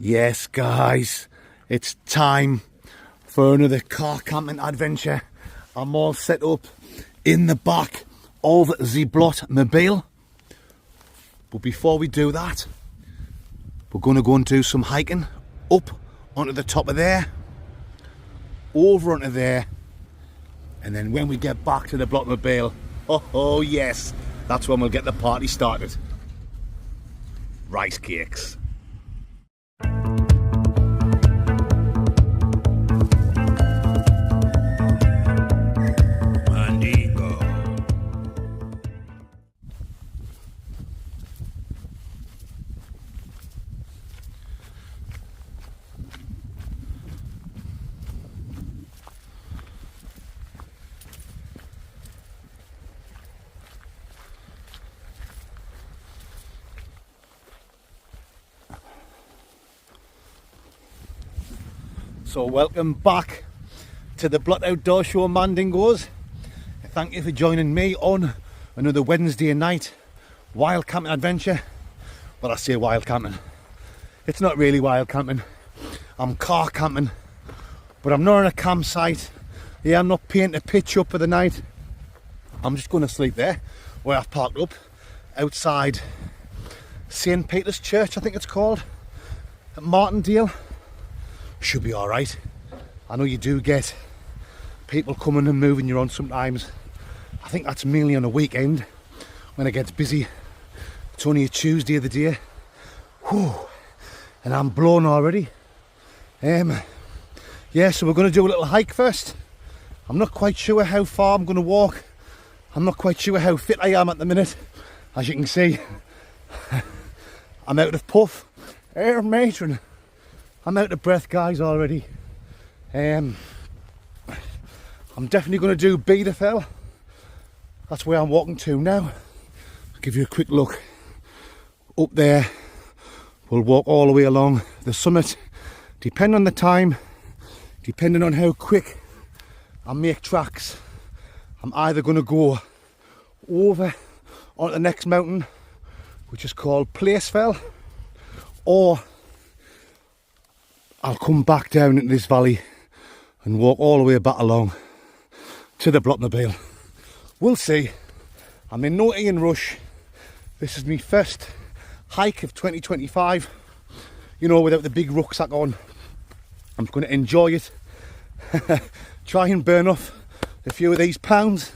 Yes, guys, it's time for another car camping adventure. I'm all set up in the back of the Martindale. But before we do that, we're going to go and do some hiking up onto the top of there, over onto there, and then when we get back to the Martindale, oh yes, that's when we'll get the party started. Rice cakes. So welcome back to the Blot Outdoor Show, Mandingos. Thank you for joining me on another Wednesday night wild camping adventure. Well, I say wild camping, it's not really wild camping. I'm car camping, but I'm not on a campsite. Yeah, I'm not painting a pitch up for the night. I'm just going to sleep there where I've parked up outside St. Peter's Church, I think it's called, at Martindale. Should be alright. I know you do get people coming and moving you on sometimes. I think that's mainly on a weekend when it gets busy. It's only a Tuesday of the day. Whew. And I'm blown already. Yeah, so we're going to do a little hike first. I'm not quite sure how far I'm going to walk. I'm not quite sure how fit I am at the minute. As you can see, I'm out of puff. Air matron. I'm out of breath, guys, already. I'm definitely going to do Bielefeld. That's where I'm walking to now. I'll give you a quick look. Up there, we'll walk all the way along the summit. Depending on the time, depending on how quick I make tracks, I'm either going to go over onto the next mountain, which is called Placefell, or I'll come back down into this valley and walk all the way back along to the Martindale. We'll see. I'm in no rush. This is my first hike of 2025. You know, without the big rucksack on. I'm going to enjoy it. Try and burn off a few of these pounds.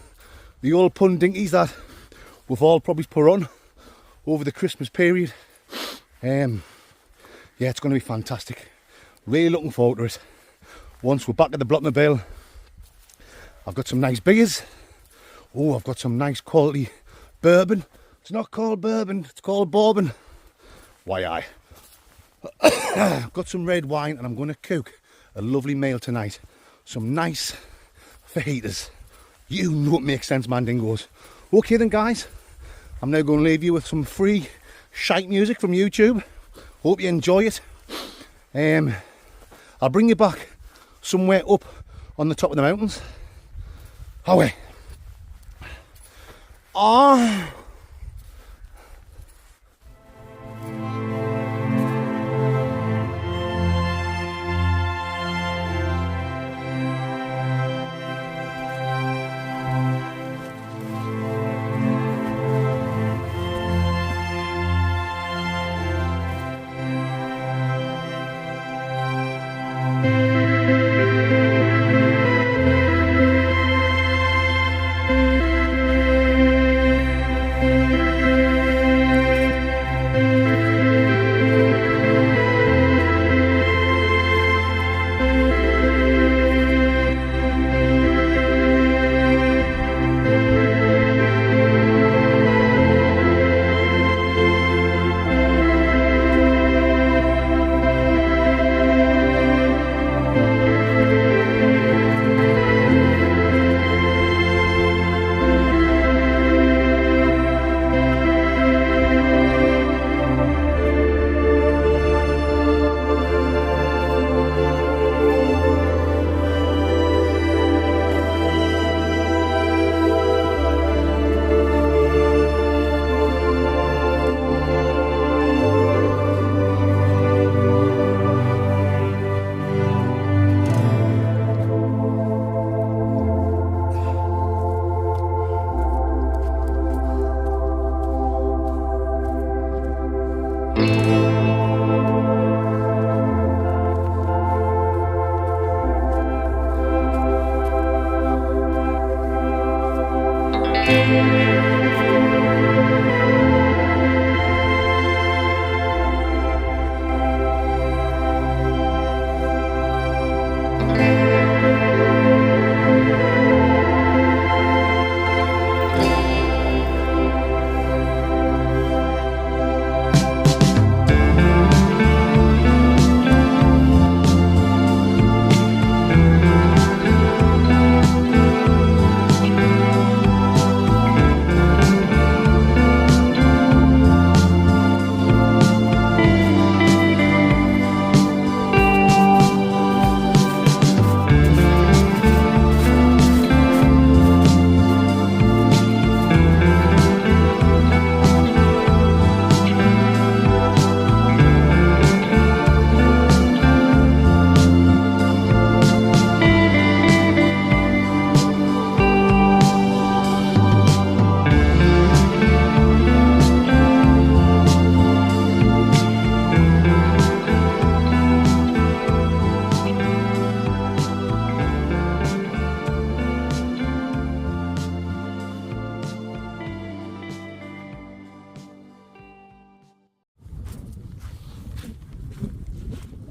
The old pun dinkies that we've all probably put on over the Christmas period. Yeah, it's going to be fantastic. Really looking forward to it. Once we're back at the Martindale, I've got some nice beers. Oh, I've got some nice quality bourbon. It's not called bourbon, it's called bourbon. Why I've got some red wine and I'm going to cook a lovely meal tonight. Some nice fajitas. You know it makes sense, Mandingos. Okay then, guys, I'm now going to leave you with some free shite music from YouTube. Hope you enjoy it. I'll bring you back somewhere up on the top of the mountains. Away. Ah.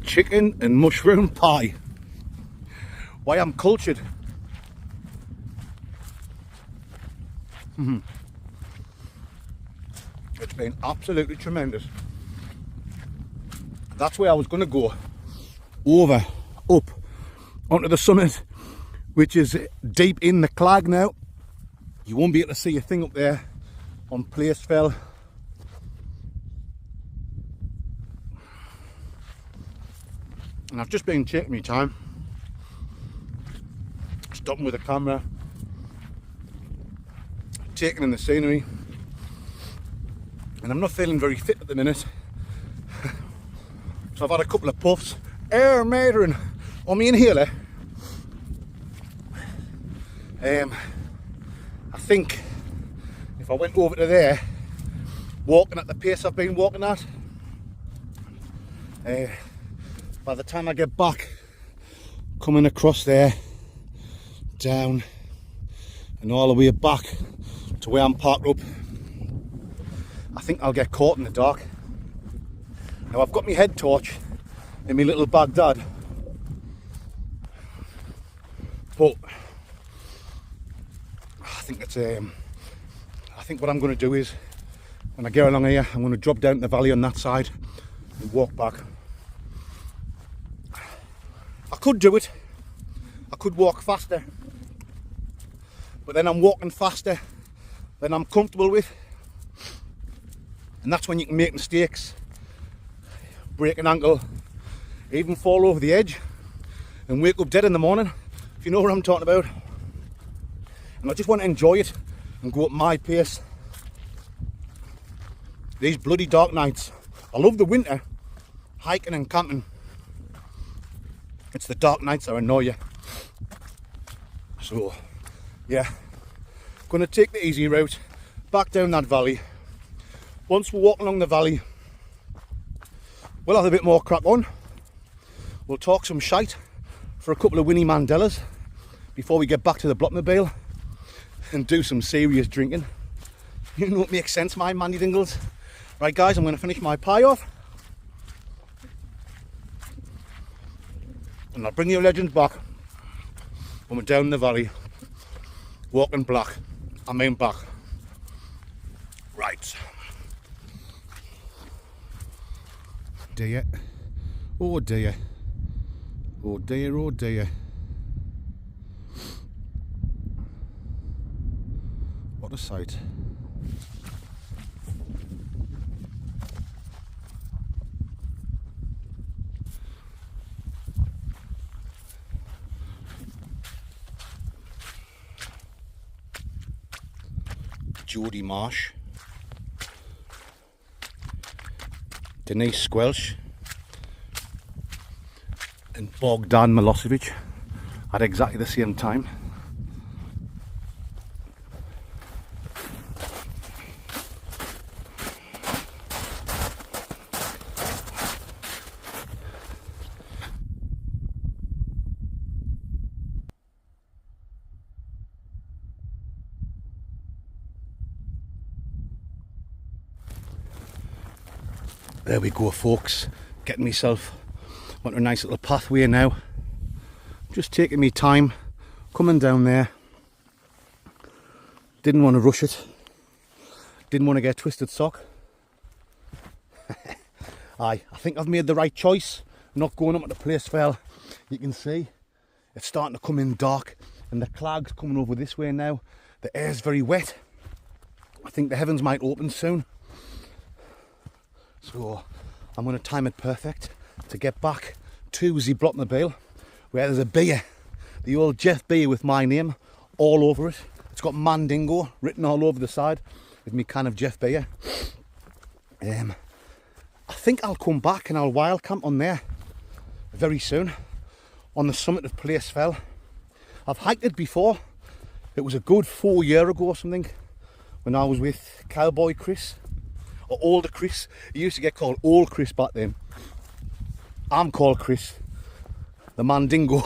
Chicken and mushroom pie. Why I'm cultured. It's been absolutely tremendous. That's where I was going to go. Over, up, onto the summit, which is deep in the clag now. You won't be able to see a thing up there on Placefell. And I've just been taking my time, stopping with the camera, taking in the scenery, and I'm not feeling very fit at the minute. So I've had a couple of puffs, air matering on my inhaler. I think if I went over to there, walking at the pace I've been walking at, by the time I get back, coming across there, down, and all the way back to where I'm parked up, I think I'll get caught in the dark. Now I've got my head torch in my little Baghdad, but I think what I'm going to do is, when I get along here, I'm going to drop down to the valley on that side and walk back. I could do it, I could walk faster, but then I'm walking faster than I'm comfortable with, and that's when you can make mistakes, break an ankle, even fall over the edge and wake up dead in the morning, if you know what I'm talking about. And I just want to enjoy it and go at my pace. These bloody dark nights. I love the winter, hiking and camping. It's the dark nights that annoy you. So, yeah, gonna take the easy route back down that valley. Once we're walking along the valley, we'll have a bit more crack on. We'll talk some shite for a couple of Winnie Mandelas before we get back to the Blockmobile and do some serious drinking. You know what makes sense, my Mandy Dingles. Right guys, I'm gonna finish my pie off, and I'll bring you legends back when we're down the valley, walking back. Right. Dear. Oh dear. Oh dear, oh dear. What a sight. Jodie Marsh, Denise Squelch and Bogdan Milosevic at exactly the same time. There we go, folks. Getting myself onto a nice little pathway now. Just taking me time, coming down there. Didn't want to rush it. Didn't want to get a twisted sock. I think I've made the right choice. Not going up at the place fell. You can see it's starting to come in dark and the cloud's coming over this way now. The air's very wet. I think the heavens might open soon. So I'm going to time it perfect to get back to the Martindale, where there's a beer, the old Jeff beer with my name all over it. It's got Mandingo written all over the side with me can of Jeff beer. I think I'll come back and I'll wild camp on there very soon on the summit of Place Fell. I've hiked it before. It was a good 4 years ago or something when I was with Cowboy Chris, or Older Chris. He used to get called Old Chris back then. I'm called Chris, the Mandingo.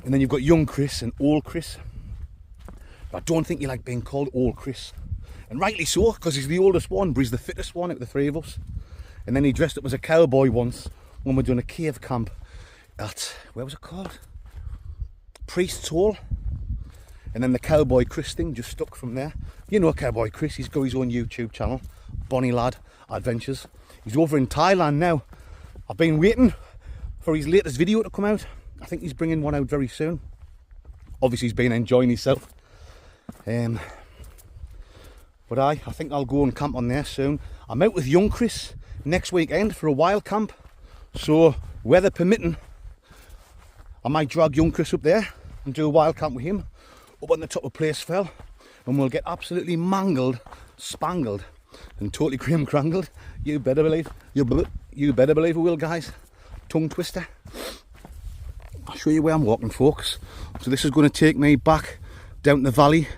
And then you've got Young Chris and Old Chris. But I don't think you like being called Old Chris. And rightly so, because he's the oldest one, but he's the fittest one out of the three of us. And then he dressed up as a cowboy once when we were doing a cave camp at, where was it called? Priest's Hole. And then the Cowboy Chris thing just stuck from there. You know Cowboy Chris, he's got his own YouTube channel, Bonnie Lad Adventures. He's over in Thailand now. I've been waiting for his latest video to come out. I think he's bringing one out very soon. Obviously he's been enjoying himself. But I think I'll go and camp on there soon. I'm out with Young Chris next weekend for a wild camp. So, weather permitting, I might drag Young Chris up there and do a wild camp with him up on the top of Place Fell. And we'll get absolutely mangled, spangled and totally crangled. You better believe, you better believe it will, guys. Tongue twister. I'll show you where I'm walking, folks. So this is going to take me back down the valley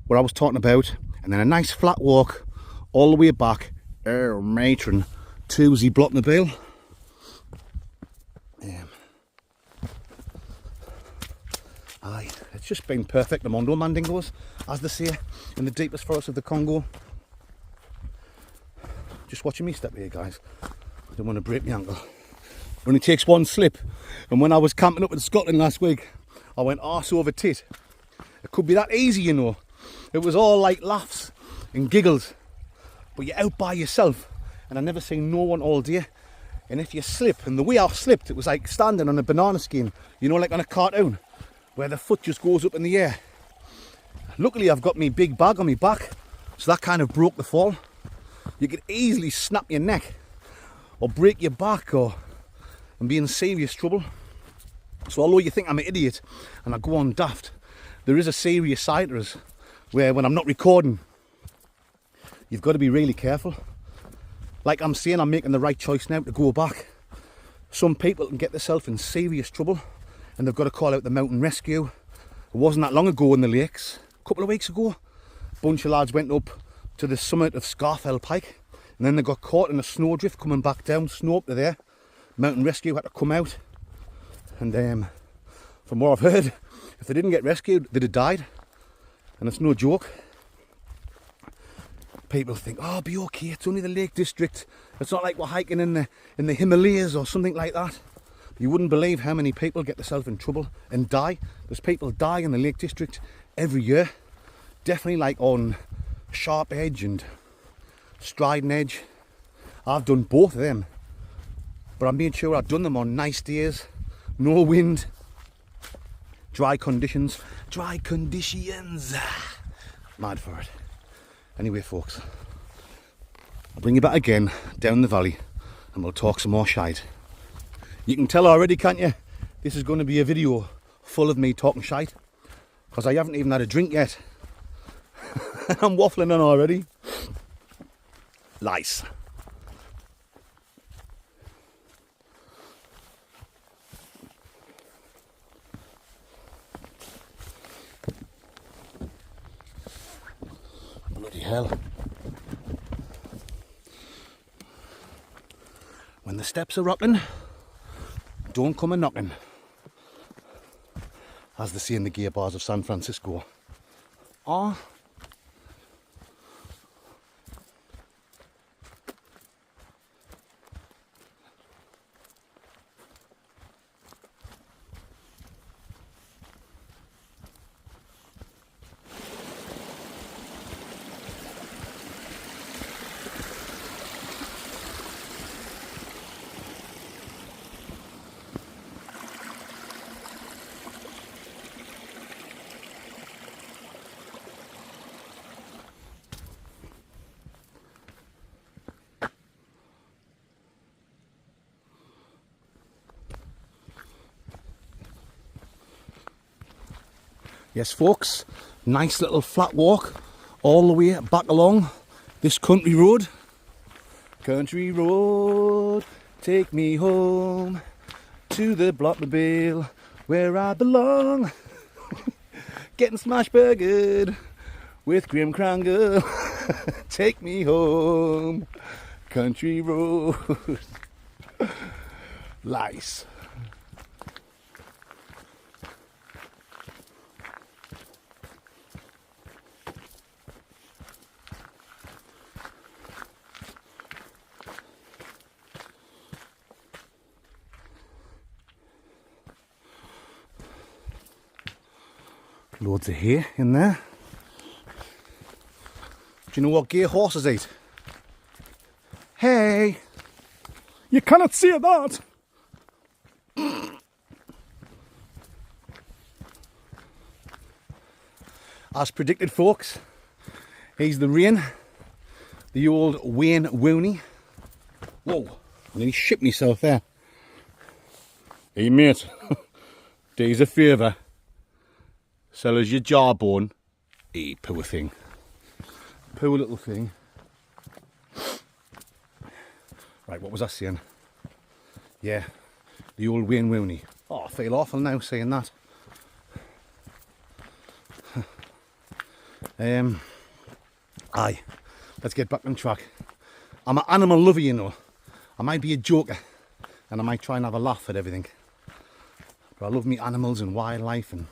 where I was talking about, and then a nice flat walk all the way back, matron, to the Martindale. Aye, it's just been perfect, the Mondo Mandingos, as they say, in the deepest forest of the Congo. Just watching me step here, guys. I don't want to break my ankle. It only takes one slip. And when I was camping up in Scotland last week, I went arse over tit. It could be that easy, you know. It was all like laughs and giggles. But you're out by yourself. And I never seen no one all day. And if you slip, and the way I slipped, it was like standing on a banana skin. You know, like on a cartoon, where the foot just goes up in the air. Luckily, I've got my big bag on my back. So that kind of broke the fall. You could easily snap your neck. Or break your back, and be in serious trouble. So although you think I'm an idiot and I go on daft, there is a serious side to us where when I'm not recording, you've got to be really careful. Like I'm saying, I'm making the right choice now to go back. Some people can get themselves in serious trouble and they've got to call out the mountain rescue. It wasn't that long ago in the lakes, a couple of weeks ago, a bunch of lads went up to the summit of Scarfell Pike and then they got caught in a snowdrift coming back down, snow up to there. Mountain rescue had to come out, and from what I've heard, if they didn't get rescued, they'd have died, and it's no joke. People think, oh, be okay, it's only the Lake District, it's not like we're hiking in the Himalayas or something like that. You wouldn't believe how many people get themselves in trouble and die. There's people die in the Lake District every year, definitely like on Sharp Edge and Striding Edge. I've done both of them. But I made sure I'd done them on nice days, no wind, dry conditions. Mad for it. Anyway, folks, I'll bring you back again down the valley and we'll talk some more shite. You can tell already, can't you? This is going to be a video full of me talking shite because I haven't even had a drink yet. I'm waffling on already. Lice. Bloody hell. When the steps are rocking, don't come a knocking, as they say in the gay bars of San Francisco. Yes, folks, nice little flat walk all the way back along this country road. Country road, take me home to the Blockmobile where I belong. Getting smash burgered with Graham Cranger. Take me home, country road. Lice. Loads of hay in there. Do you know what gay horses eat? Hey! You cannot say that! As predicted, folks, he's the rain, the old Wayne Wooney. Whoa, I nearly shit myself there. Hey mate, do's a favour. Sell us your jawbone. Hey, poor thing. Poor little thing. Right, what was I saying? Yeah, the old Wayne Wooney. Oh, I feel awful now saying that. Aye, let's get back on track. I'm an animal lover, you know. I might be a joker and I might try and have a laugh at everything. But I love me animals and wildlife and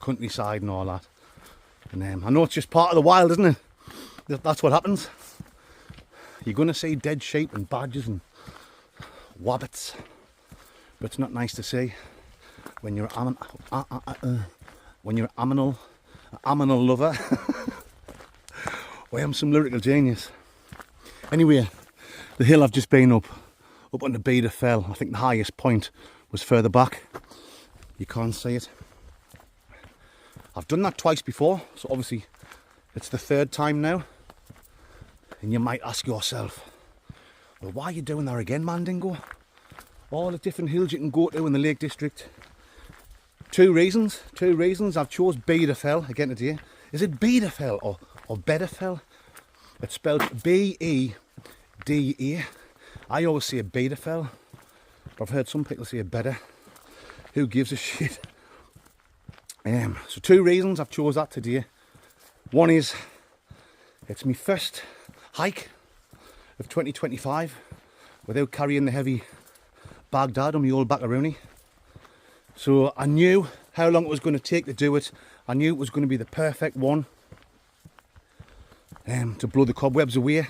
countryside and all that. And I know it's just part of the wild, isn't it? That's what happens. You're going to see dead sheep and badgers and wabbits. But it's not nice to see when you're an aminal lover. I am some lyrical genius. Anyway, the hill I've just been up on the Beda Fell. I think the highest point was further back. You can't see it. I've done that twice before, so obviously it's the third time now. And you might ask yourself, well, why are you doing that again, Mandingo? All the different hills you can go to in the Lake District. Two reasons I've chose Beda Fell again today. Is it Beda Fell or Beda Fell? It's spelled B-E-D-A. I always say Beda Fell, but I've heard some people say Beda. Who gives a shit? So two reasons I've chose that today. One is it's my first hike of 2025 without carrying the heavy Baghdad on my old Baccaroni. So I knew how long it was going to take to do it. I knew it was going to be the perfect one to blow the cobwebs away.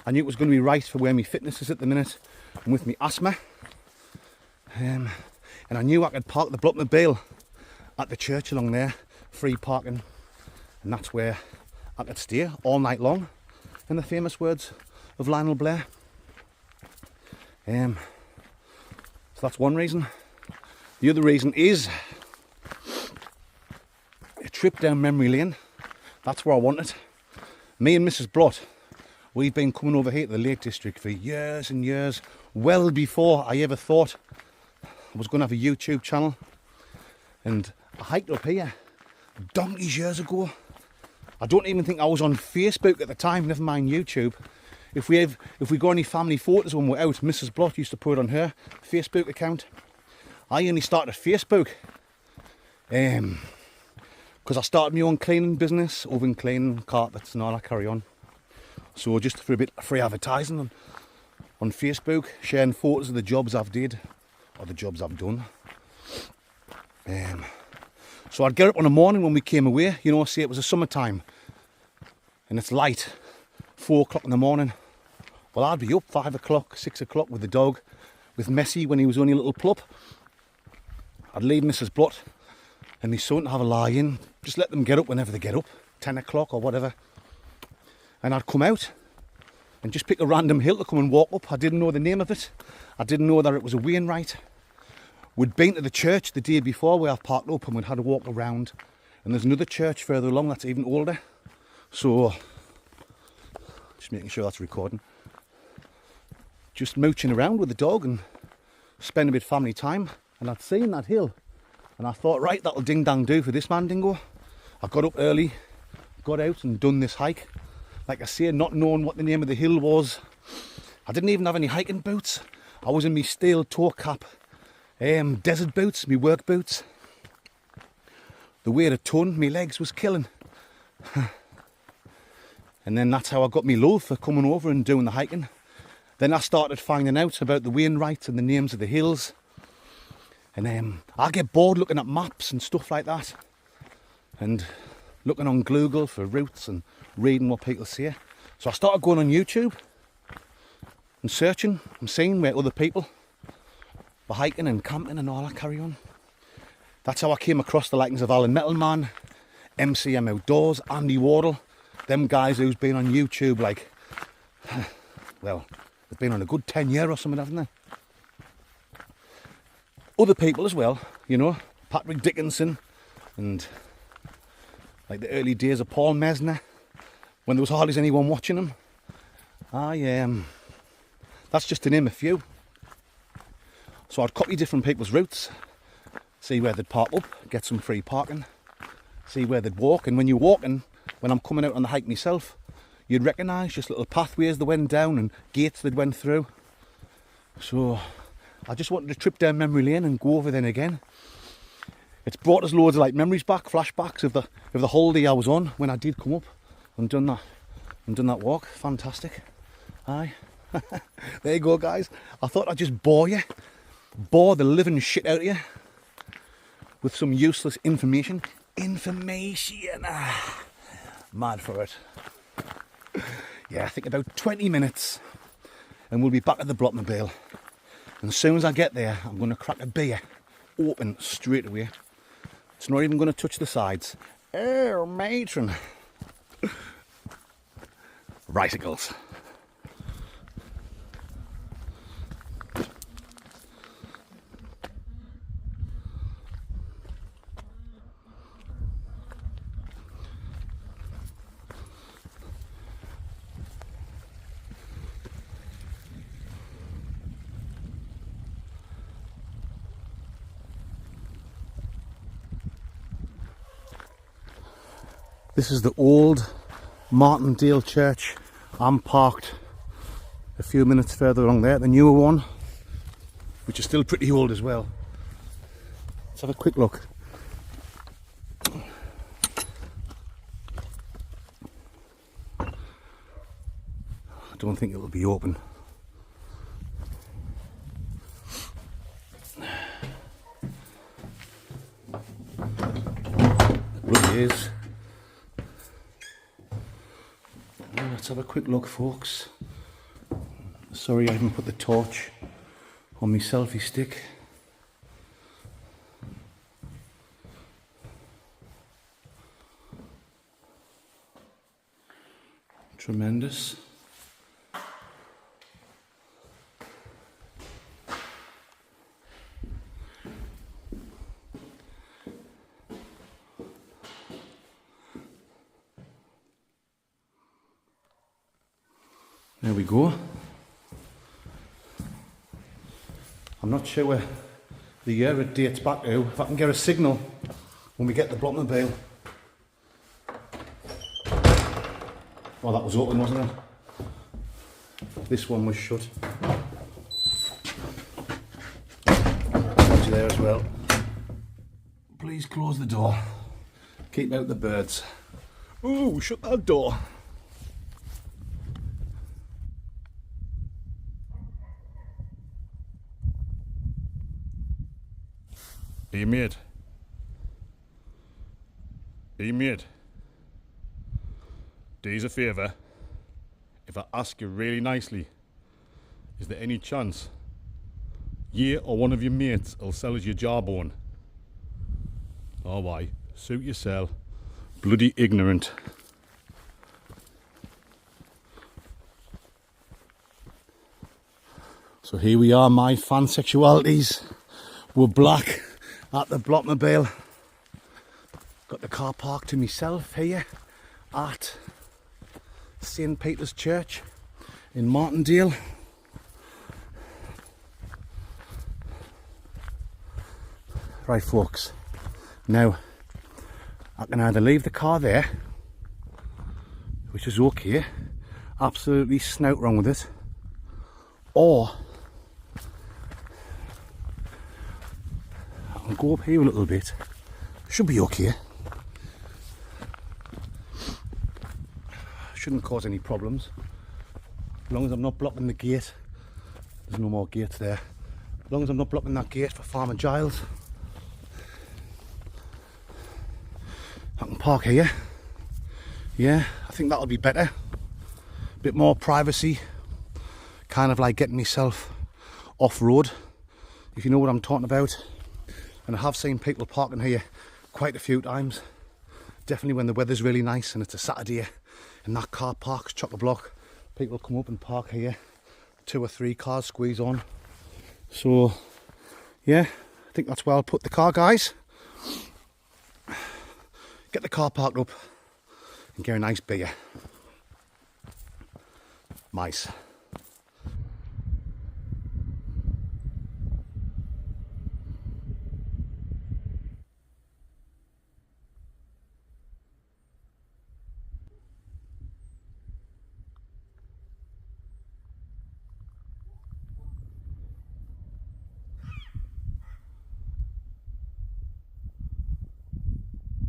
I knew it was going to be right for where my fitness is at the minute and with my asthma. And I knew I could park the Blockmobile at the church along there, free parking, and that's where I could stay all night long, in the famous words of Lionel Blair. So that's one reason. The other reason is a trip down memory lane. That's where I want it. Me and Mrs. Blott, we've been coming over here to the Lake District for years and years, well before I ever thought I was going to have a YouTube channel. And I hiked up here donkeys years ago. I don't even think I was on Facebook at the time, never mind YouTube. If we got any family photos when we're out, Mrs. Blott used to put it on her Facebook account. I only started Facebook because I started my own cleaning business, oven cleaning, carpets and all that carry on. So just for a bit of free advertising on Facebook, sharing photos of the jobs I've did or the jobs I've done. So I'd get up on a morning when we came away, you know, say it was a summertime and it's light, 4 o'clock in the morning. Well, I'd be up 5 o'clock, 6 o'clock with the dog, with Messi when he was only a little pup. I'd leave Mrs. Blott and my son to have a lie in, just let them get up whenever they get up, 10 o'clock or whatever. And I'd come out and just pick a random hill to come and walk up. I didn't know the name of it. I didn't know that it was a Wainwright. We'd been to the church the day before where I've parked up and we'd had to walk around. And there's another church further along that's even older. So, just making sure that's recording. Just mooching around with the dog and spending a bit of family time. And I'd seen that hill and I thought, right, that'll ding dang do for this Mandingo. I got up early, got out and done this hike. Like I say, not knowing what the name of the hill was. I didn't even have any hiking boots. I was in my steel toe cap desert boots, my work boots. The weight a ton, my legs was killing. And then that's how I got me love for coming over and doing the hiking. Then I started finding out about the Wainwrights and the names of the hills. And I get bored looking at maps and stuff like that. And looking on Google for routes and reading what people say. So I started going on YouTube and searching and seeing where other people were hiking and camping and all that carry on. That's how I came across the likings of Alan Metalman, MCM Outdoors, Andy Wardle, them guys who's been on YouTube like, well, they've been on a good 10 years or something, haven't they? Other people as well, you know, Patrick Dickinson and like the early days of Paul Mesner, when there was hardly anyone watching him. That's just to name a few. So I'd copy different people's routes, see where they'd park up, get some free parking, see where they'd walk. And when you're walking, when I'm coming out on the hike myself, you'd recognise just little pathways that went down and gates that went through. So I just wanted to trip down memory lane and go over then again. It's brought us loads of like memories back, flashbacks of the holiday I was on when I did come up and done that walk. Fantastic. Aye. There you go, guys. I thought I'd just bore the living shit out of you with some useless information. Mad for it. Yeah, I think about 20 minutes and we'll be back at the Blockmobile. And as soon as I get there, I'm going to crack a beer open straight away. It's not even going to touch the sides. Oh, matron. Bicycles. This is the old Martindale church. I'm parked a few minutes further along there, the newer one, which is still pretty old as well. Let's have a quick look. I don't think it will be open. It is. Let's have a quick look, folks. Sorry I haven't put the torch on my selfie stick. Tremendous. There we go. I'm not sure where the year it dates back to. If I can get a signal when we get the Blockmobile. Oh, that was open, wasn't it? This one was shut. Watch there as well. Please close the door. Keep out the birds. Ooh, shut that door. Hey mate. Hey mate. Do us a favour. If I ask you really nicely, is there any chance you or one of your mates will sell us your jawbone? Oh why? Suit yourself. Bloody ignorant. So here we are, my fan sexualities. We're black at the Blockmobile. Got the car parked to myself here at St. Peter's Church in Martindale. Right folks, now I can either leave the car there, which is okay, absolutely snout wrong with it, or I can go up here a little bit. Should be okay. Shouldn't cause any problems. As long as I'm not blocking the gate. There's no more gates there. As long as I'm not blocking that gate for Farmer Giles. I can park here. Yeah, I think that'll be better. Bit more privacy. Kind of like getting myself off-road, if you know what I'm talking about. And I have seen people parking here quite a few times. Definitely when the weather's really nice and it's a Saturday and that car park's chock-a-block. People come up and park here. 2 or 3 cars squeeze on. So, yeah, I think that's where I'll put the car, guys. Get the car parked up and get a nice beer. Nice.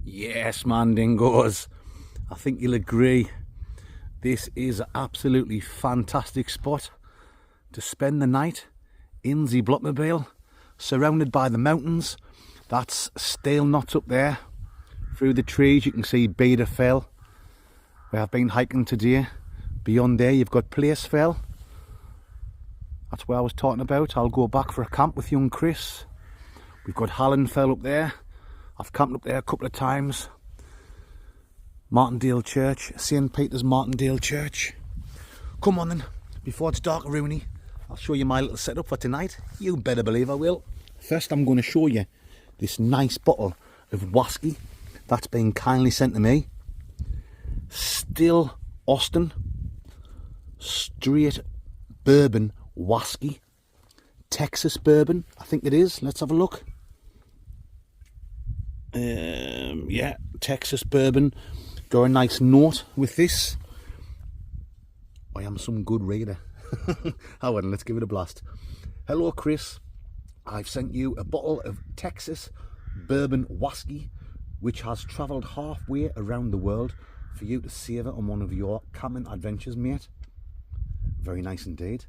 Yes, Mandingos, I think you'll agree. This is an absolutely fantastic spot to spend the night in the Blockmobile, surrounded by the mountains. That's Stale Knots up there. Through the trees you can see Beta Fell, where I've been hiking today. Beyond there you've got Place Fell. That's where I was talking about. I'll go back for a camp with young Chris. We've got Hallen Fell up there. I've camped up there a couple of times. Martindale Church, St. Peter's Martindale Church. Come on then, before it's dark, Rooney, I'll show you my little setup for tonight. You better believe I will. First I'm going to show you this nice bottle of whiskey that's been kindly sent to me. Still Austin Straight Bourbon Whiskey. Texas Bourbon, I think it is. Let's have a look. Yeah, Texas Bourbon. Got a nice note with this. I am some good reader. However, let's give it a blast. Hello, Chris. I've sent you a bottle of Texas Bourbon Whiskey, which has travelled halfway around the world for you to savour on one of your camping adventures, mate. Very nice indeed.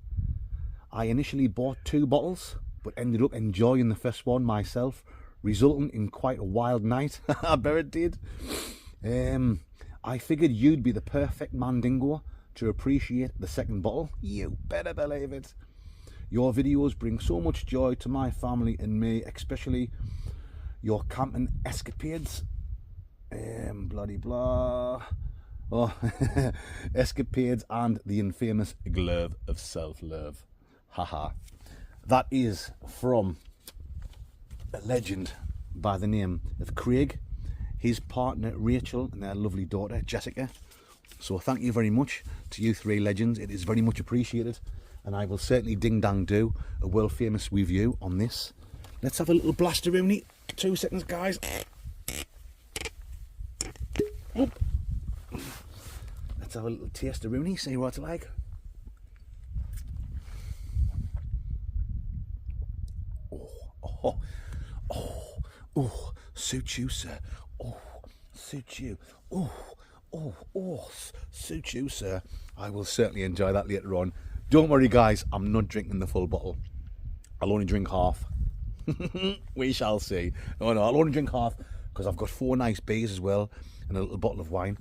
I initially bought 2 bottles, but ended up enjoying the first one myself, resulting in quite a wild night. I bet it did. I figured you'd be the perfect Mandingo to appreciate the second bottle. You better believe it. Your videos bring so much joy to my family and me, especially your camping escapades. Bloody blah. Oh, escapades and the infamous glove of self-love. Haha. That is from a legend by the name of Craig, his partner Rachel, and their lovely daughter Jessica. So thank you very much to you 3 legends. It is very much appreciated, and I will certainly ding dang do a world famous review on this. Let's have a little blaster, Rooney. 2 seconds, guys. Let's have a little taste of Rooney, see what it's like. Oh, suit you, sir. Oh, suit you. Oh, suit you, sir. I will certainly enjoy that later on. Don't worry, guys, I'm not drinking the full bottle. I'll only drink half. We shall see. No, I'll only drink half because I've got 4 nice beers as well and a little bottle of wine.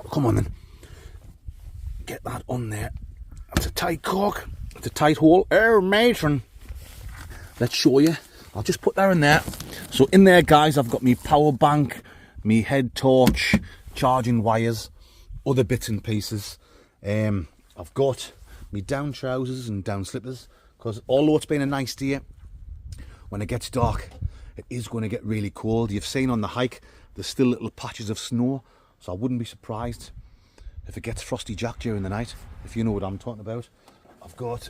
Come on then. Get that on there. That's a tight cork. It's a tight hole. Matron. Let's show you. I'll just put that in there. So in there, guys, I've got me power bank, me head torch, charging wires, other bits and pieces. I've got me down trousers and down slippers, because although it's been a nice day, when it gets dark, it is going to get really cold. You've seen on the hike, there's still little patches of snow, so I wouldn't be surprised if it gets frosty jack during the night, if you know what I'm talking about. I've got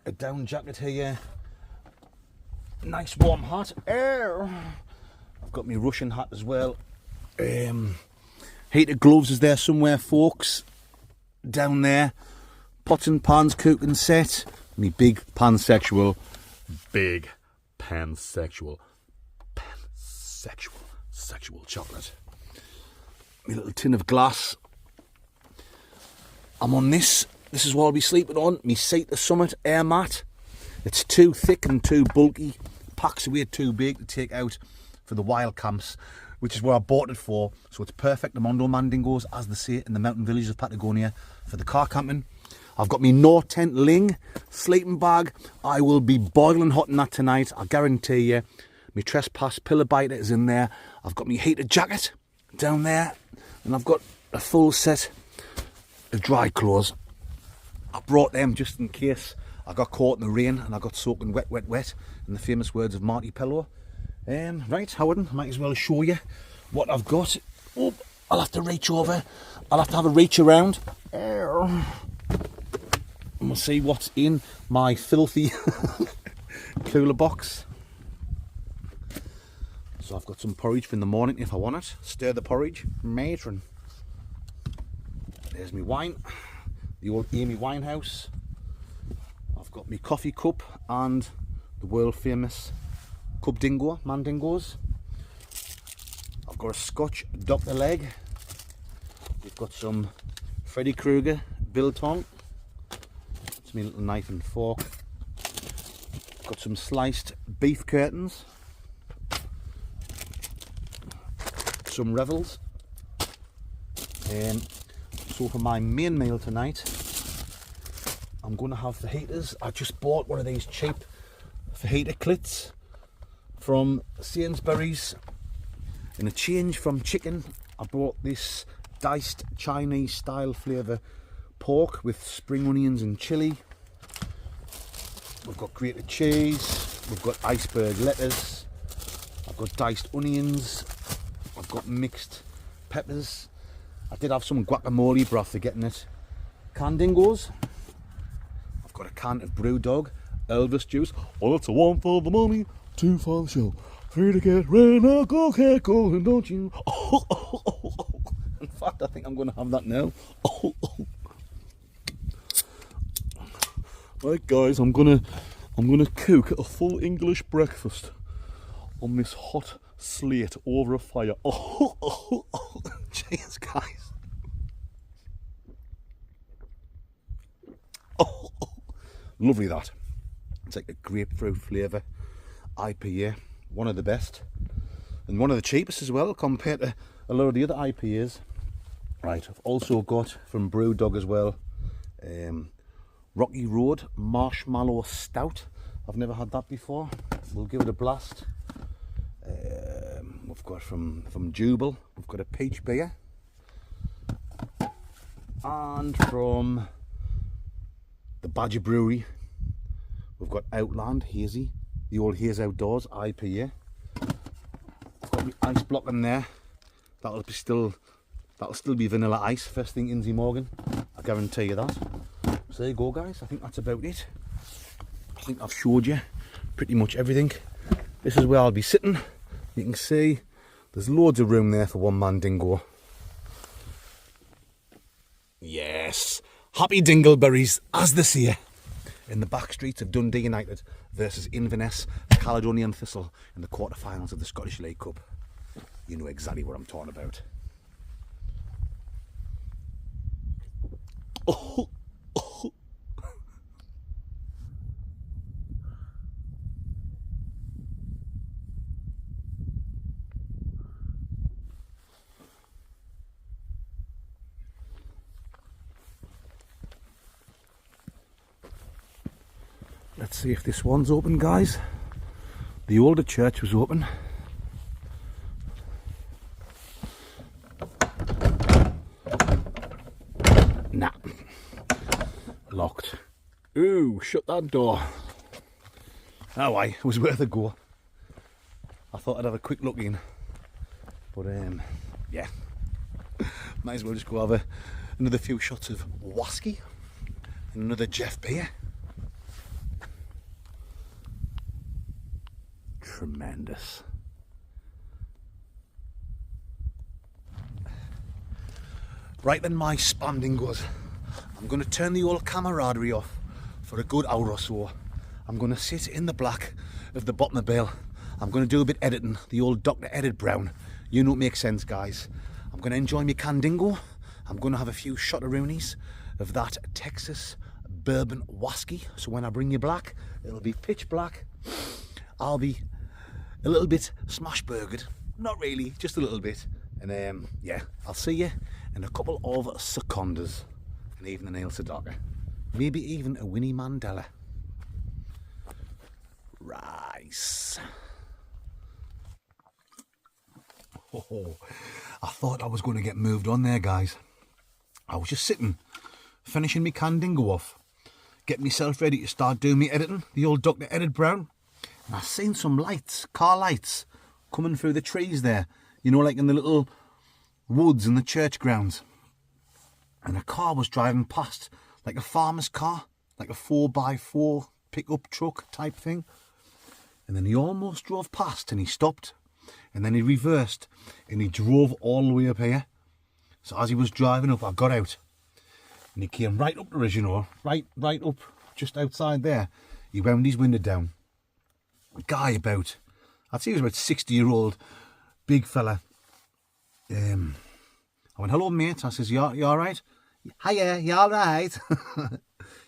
a down jacket here, nice warm hat. I've got my Russian hat as well. Heated gloves is there somewhere, folks. Down there. Pots and pans cooking set. Me big pansexual sexual chocolate. My little tin of glass. I'm on this. This is what I'll be sleeping on. Me Seat the Summit air mat. It's too thick and too bulky. Packs away too big to take out for the wild camps, which is what I bought it for. So it's perfect. The Mondo Mandingos, as they say in the mountain villages of Patagonia, for the car camping. I've got my no tent Ling sleeping bag. I will be boiling hot in that tonight, I guarantee you. My trespass pillow biter is in there. I've got my heated jacket down there, and I've got a full set of dry clothes. I brought them just in case I got caught in the rain and I got soaking wet, in the famous words of Martindale. Right, Howard, I might as well show you what I've got. Oh, I'll have to reach over. I'll have to have a reach around. And we'll see what's in my filthy cooler box. So I've got some porridge for in the morning if I want it. Stir the porridge, matron. There's my wine, the old Amy Winehouse. I've got my coffee cup and the world famous Cub Dingo, Mandingos. I've got a Scotch Dr. Leg. We've got some Freddy Krueger biltong. It's my little knife and fork. Got some sliced beef curtains. Some Revels. So for my main meal tonight, I'm going to have fajitas. I just bought one of these cheap fajita clits from Sainsbury's. In a change from chicken, I bought this diced Chinese style flavour pork with spring onions and chilli. We've got grated cheese, we've got iceberg lettuce, I've got diced onions, I've got mixed peppers. I did have some guacamole, but after getting it, Candingos. I've got a can of Brewdog Elvis juice. Oh, that's a 1 for the money, 2 for the show, 3 to get ready, now go, get going, don't you? In fact, I think I'm going to have that now. Right, guys, I'm gonna cook a full English breakfast on this hot slate over a fire. Cheers, guys. Lovely that. It's like a grapefruit flavour IPA, one of the best and one of the cheapest as well compared to a lot of the other IPAs. Right, I've also got from Brewdog as well Rocky Road Marshmallow Stout. I've never had that before. We'll give it a blast. We've got from Jubal, we've got a peach beer, and from the Badger Brewery we've got Outland Hazy, the old Haze Outdoors IPA. I've got the ice block in there. That'll still be vanilla ice first thing in the morning, I guarantee you that. So there you go, guys. I think that's about it. I think I've showed you pretty much everything. This is where I'll be sitting. You can see there's loads of room there for one man dingo. Yes, happy dingleberries, as they say, in the back streets of Dundee United versus Inverness Caledonian Thistle in the quarterfinals of the Scottish League Cup. You know exactly what I'm talking about. Oh. Let's see if this one's open, guys. The older church was open. Nah. Locked. Ooh, shut that door. Oh, why, it was worth a go. I thought I'd have a quick look in. But, yeah. Might as well just go have another few shots of whiskey and another Jeff beer. Tremendous. Right then, my spam dingoes, I'm going to turn the old camaraderie off for a good hour or so. I'm going to sit in the black of the bottom of the bale. I'm going to do a bit editing, the old Dr. Edit Brown. You know it makes sense, guys. I'm going to enjoy my Candingo. I'm going to have a few shot-a-roonies of that Texas bourbon whiskey. So when I bring you black, it'll be pitch black. I'll be a little bit smash-burgered. Not really, just a little bit. And yeah, I'll see you in a couple of seconds. And even a Neil Sedaka. Maybe even a Winnie Mandela. Rice. Oh, I thought I was going to get moved on there, guys. I was just sitting, finishing my Candingo off, getting myself ready to start doing my editing, the old Dr. Edit Brown. And I seen some lights, car lights, coming through the trees there. You know, like in the little woods and the church grounds. And a car was driving past, like a farmer's car, like a 4x4 pickup truck type thing. And then he almost drove past and he stopped. And then he reversed and he drove all the way up here. So as he was driving up, I got out. And he came right up to us, you know, right up just outside there. He wound his window down. A guy about, I'd say he was about 60-year-old, big fella. I went, hello mate. I says, you all right? Hiya, you all right?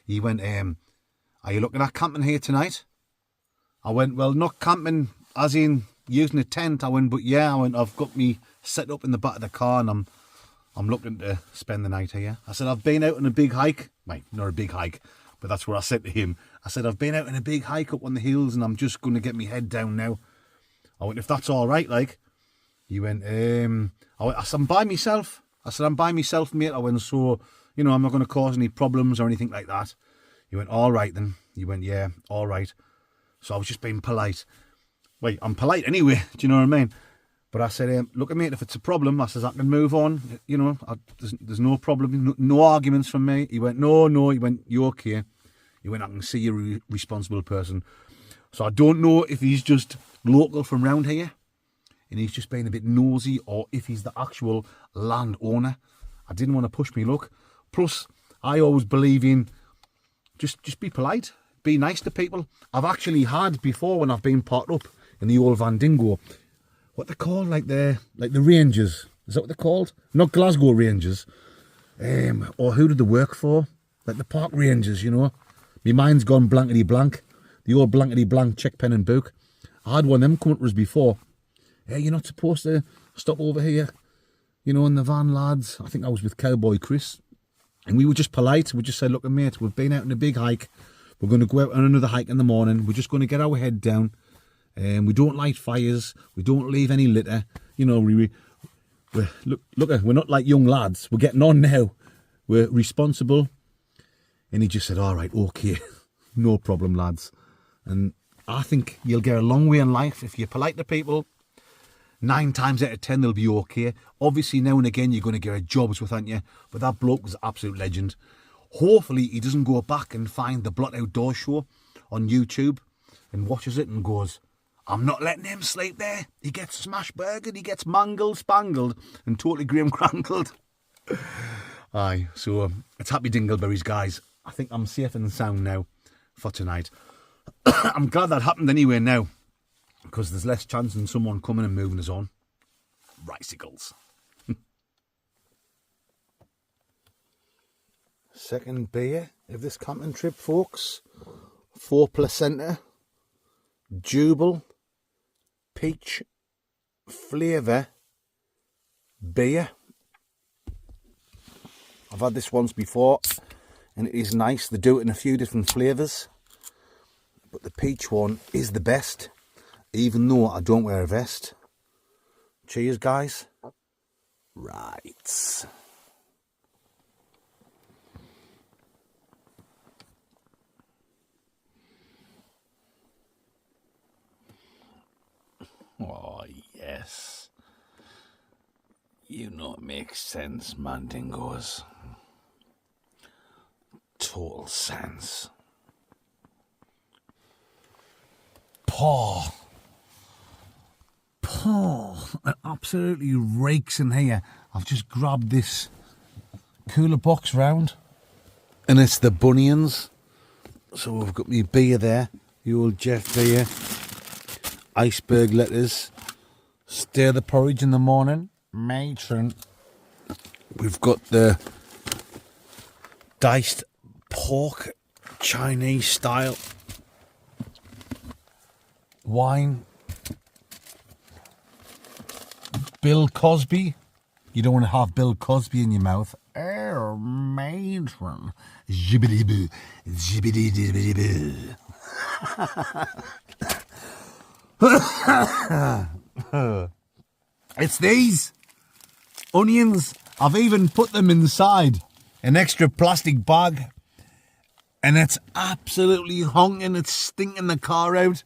He went, are you looking at camping here tonight? I went, well, not camping as in using a tent. I went, but yeah, I went, I've got me set up in the back of the car and I'm looking to spend the night here. I said, I've been out on a big hike. Wait, not a big hike, but that's what I said to him. I said, I've been out on a big hike up on the hills and I'm just going to get my head down now. I went, if that's all right, like. He went, I said, I'm by myself. I said, I'm by myself, mate. I went, so, you know, I'm not going to cause any problems or anything like that. He went, all right then. He went, yeah, all right. So I was just being polite. Wait, I'm polite anyway, do you know what I mean? But I said, look at me, if it's a problem, I says, I can move on. You know, there's no problem, no arguments from me. He went, no. He went, you okay? He went, I can see you're a responsible person. So I don't know if he's just local from round here and he's just being a bit nosy or if he's the actual landowner. I didn't want to push me luck. Plus, I always believe in just be polite, be nice to people. I've actually had before when I've been parked up in the old Vandingo, what they're called, like the Rangers. Is that what they're called? Not Glasgow Rangers. Or who did they work for? Like the Park Rangers, you know. My mind's gone blankety blank. The old blankety blank check pen and book. I had one of them come up to us before. Hey, you're not supposed to stop over here, you know, in the van, lads. I think I was with Cowboy Chris. And we were just polite. We just said, look, mate, we've been out on a big hike. We're going to go out on another hike in the morning. We're just going to get our head down. We don't light fires. We don't leave any litter. You know, we're not like young lads. We're getting on now. We're responsible. And he just said, all right, okay. No problem, lads. And I think you'll get a long way in life if you're polite to people. 9 times out of 10, they'll be okay. Obviously, now and again, you're going to get a jobs with, aren't you? But that bloke was an absolute legend. Hopefully, he doesn't go back and find the Blot Outdoor Show on YouTube and watches it and goes, I'm not letting him sleep there. He gets smash-burgered, he gets mangled, spangled, and totally grim-crankled. Aye, so it's happy dingleberries, guys. I think I'm safe and sound now for tonight. I'm glad that happened anyway now, because there's less chance than someone coming and moving us on. Ricicles. Second beer of this camping trip, folks. 4% Jubal peach flavour beer. I've had this once before and it is nice. They do it in a few different flavours, but the peach one is the best, even though I don't wear a vest. Cheers, guys. Right. Oh, yes. You know it makes sense, Mandingos. Total sense. Paul, it absolutely rakes in here. I've just grabbed this cooler box round. And it's the Bunions. So we've got me beer there. The old Jeff beer. Iceberg lettuce. Stir the porridge in the morning. Matron. We've got the diced pork, Chinese style. Wine. Bill Cosby. You don't want to have Bill Cosby in your mouth. Oh, matron. Zibbity-boo. Zibbity-dibbity-boo. It's these onions. I've even put them inside an extra plastic bag. And it's absolutely honking. It's stinking the car out.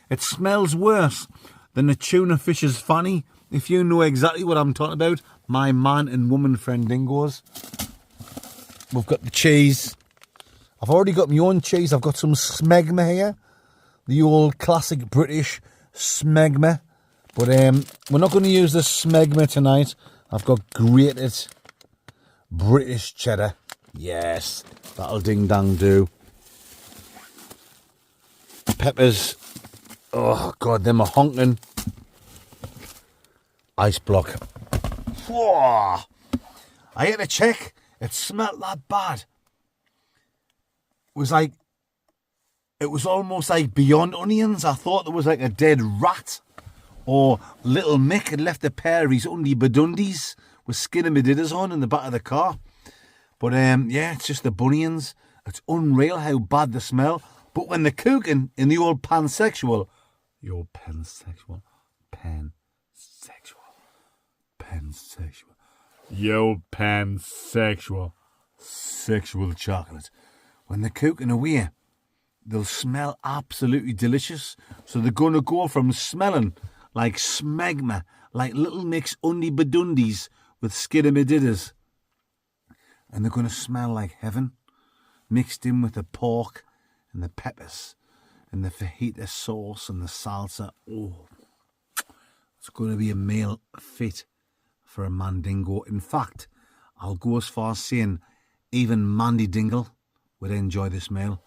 It smells worse than a tuna fish's fanny. If you know exactly what I'm talking about, my man and woman friend dingoes. We've got the cheese. I've already got my own cheese. I've got some smegma here. The old classic British smegma. But we're not going to use the smegma tonight. I've got grated British cheddar. Yes, that'll ding dang do. Peppers. Oh God, them are honking. Ice block. Whoa. I had to check. It smelled that bad. It was almost like beyond onions. I thought there was like a dead rat. Or little Mick had left a pair of his undie badundies with skin and medidas on in the back of the car. But yeah, it's just the Bunions. It's unreal how bad they smell. But when they're cooking in the old pansexual, yo, pansexual, sexual chocolate. When they're cooking away, they'll smell absolutely delicious. So they're going to go from smelling like smegma, like Little Mick's undie badundies with skidamadidas, and they're going to smell like heaven, mixed in with the pork and the peppers and the fajita sauce and the salsa. Oh, it's going to be a meal fit for a Mandingo. In fact, I'll go as far as saying even Mandy Dingle would enjoy this meal.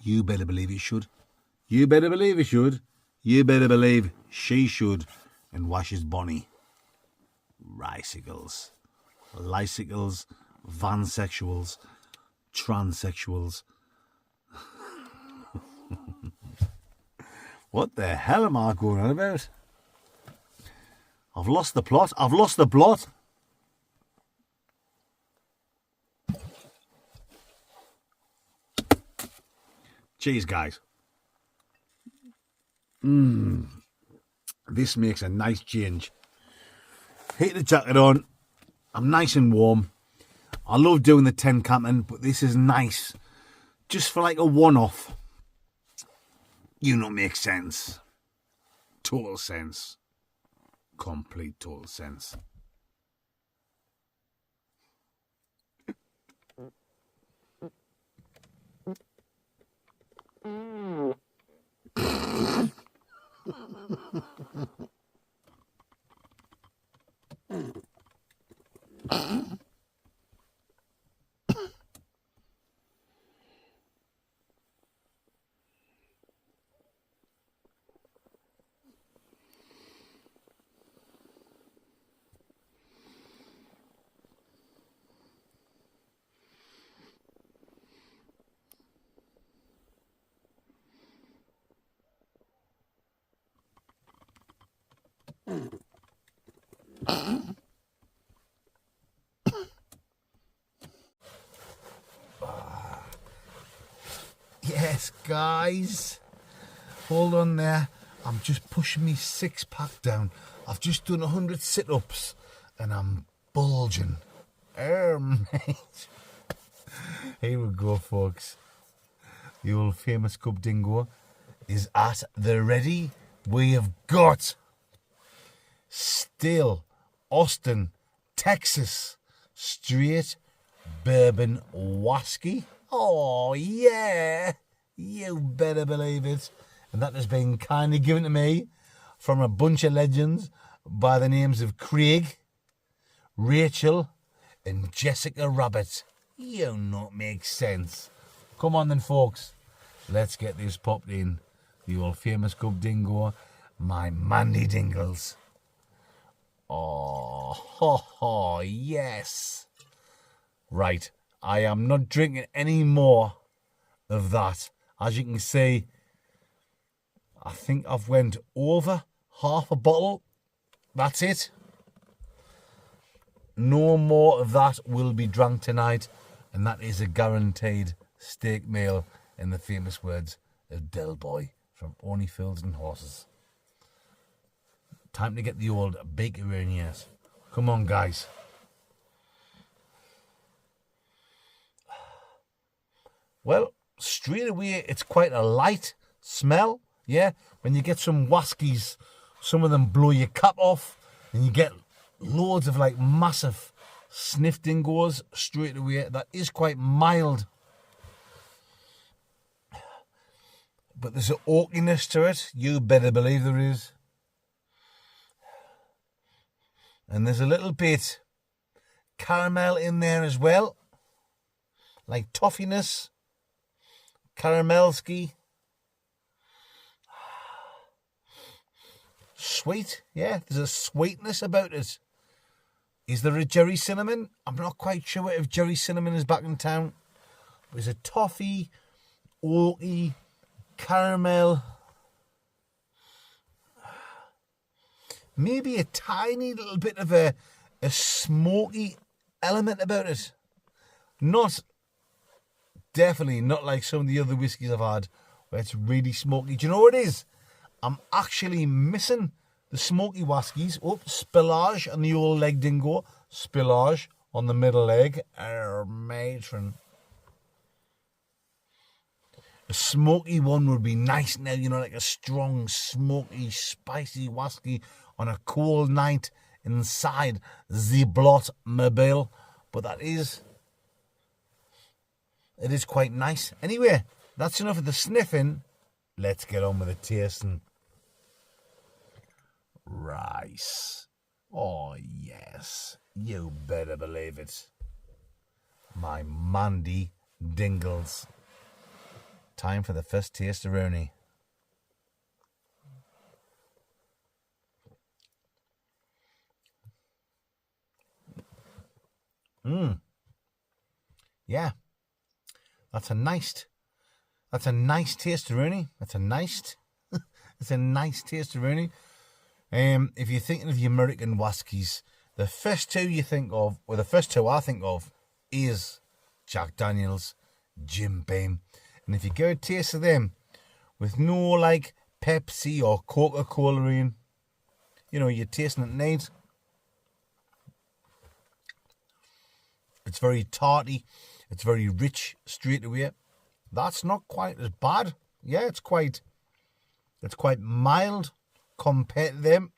You better believe he should. You better believe he should. You better believe she should. And wash his bonny. Ricicles. Lysicles. Vansexuals. Transsexuals. What the hell am I going on about? I've lost the plot. I've lost the plot. Cheers, guys. This makes a nice change. Heat the jacket on. I'm nice and warm. I love doing the tent camping, but this is nice. Just for like a one-off. You know, makes sense. Total sense. Complete total sense. Yes, guys. Hold on there. I'm just pushing me 6-pack down. I've just done 100 sit-ups and I'm bulging. Mate. Here we go, folks. The old famous Cub Dingo is at the ready. We have got still Austin, Texas, straight bourbon whiskey. Oh, yeah. You better believe it. And that has been kindly given to me from a bunch of legends by the names of Craig, Rachel, and Jessica Rabbit. You not make sense. Come on then, folks. Let's get this popped in. The old famous Gub Dingo, my Mandy Dingles. Oh, ho, ho, yes. Right, I am not drinking any more of that. As you can see, I think I've went over half a bottle. That's it. No more of that will be drunk tonight, and that is a guaranteed steak meal in the famous words of Del Boy from Only Fools and Horses. Time to get the old baker in here. Come on, guys. Well, straight away, it's quite a light smell, yeah? When you get some whiskies, some of them blow your cap off, and you get loads of, like, massive sniff dingoes straight away. That is quite mild. But there's an oakiness to it. You better believe there is. And there's a little bit caramel in there as well. Like toffiness. Caramelski. Sweet. Yeah, there's a sweetness about it. Is there a Jerry Cinnamon? I'm not quite sure if Jerry Cinnamon is back in town. There's a toffee, oaky, caramel. Maybe a tiny little bit of a smoky element about it. Definitely not like some of the other whiskies I've had where it's really smoky. Do you know what it is? I'm actually missing the smoky whiskies. Oh, spillage on the old leg dingo. Spillage on the middle leg. Matron. A smoky one would be nice now, you know, like a strong, smoky, spicy whiskey on a cold night inside the Blotmobile. But it is quite nice. Anyway, that's enough of the sniffing. Let's get on with the tasting. Rice. Oh, yes. You better believe it. My Mandy Dingles. Time for the first taste of Rooney. Yeah. That's a nice taste of Rooney. It's a nice taste of Rooney. If you're thinking of the American whiskies, the first two I think of is Jack Daniels, Jim Beam. And if you get a taste of them with no like Pepsi or Coca-Cola in, you know, you're tasting it neat. It's very tarty. It's very rich straight away. That's not quite as bad. Yeah, it's quite mild compared to them.